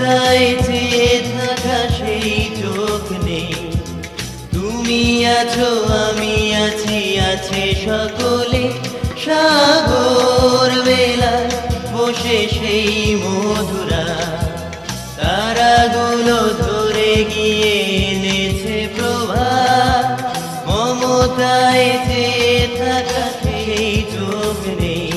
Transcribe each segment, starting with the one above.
মমতায় চেয়ে থাকা সেই চোখ নেই। তুমি আছো আমি আছি, আছে সকলে সাগর বেলা বসে সেই মধুরা তারাগুলো ধরে গিয়ে এনেছে প্রভাত। মমতায় চেয়ে থাকা সেই চোখ নেই।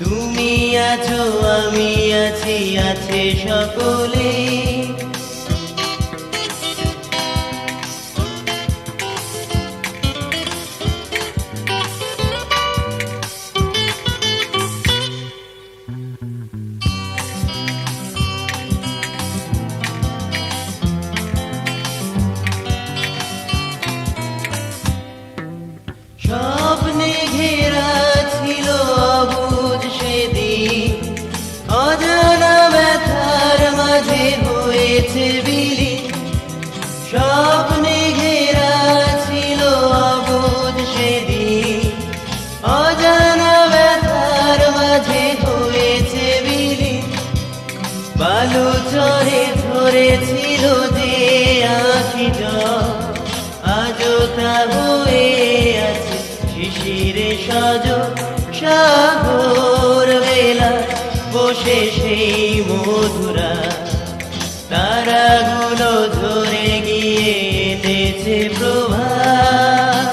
তুমি আছো আমি আছি, আছে সকলে। স্বপ্নে ঘেরা ছিল অবুঝ সেদিন, অজানা ব্যথার মাঝে হয়েছে বিলীন। স্বপ্নে ঘেরা ছিল অবুঝ সেদিন, অজানা ব্যথার মাঝে হয়েছে বিলীন। বালু চরে ধরেছিল যে আঁখি জল, আজও তা হয়ে আছে শিশিরে সজ সাগর বেলা বসে সেই মধুরা তারাগুলো ধরে গিয়ে এনেছে প্রভাত।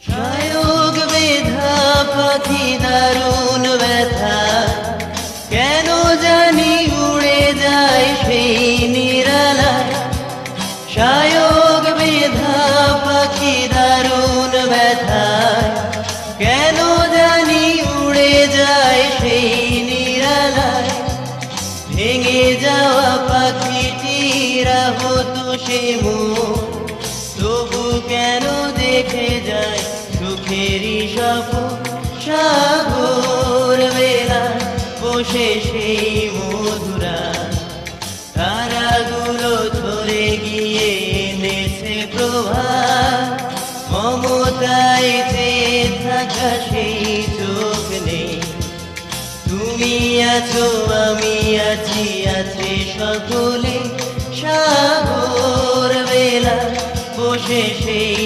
সায়ক বেধা পাখি দারুণ ব্যথা, কেন জানি উড়ে যায় সেই নিরালায়। সায়ক বেধা পাখি দারুণ ব্যথা, কেন জানি উড়ে যায় সেই নিরালায়। ভেঙে যাওয়া পাখিটিরা হতো সে মন, তবু কেন দেখে যায় সুখেরই স্বপ্ন। সাগর বেলা বসে সেই মধুরা তারাগুলো ধরে গিয়ে এনেছে প্রভাত। মমতায় চেয়ে থাকা সেই চোখ নেই। তুমি আছো আমি আছি, আছে সকলে সাগর বেলা বসে সেই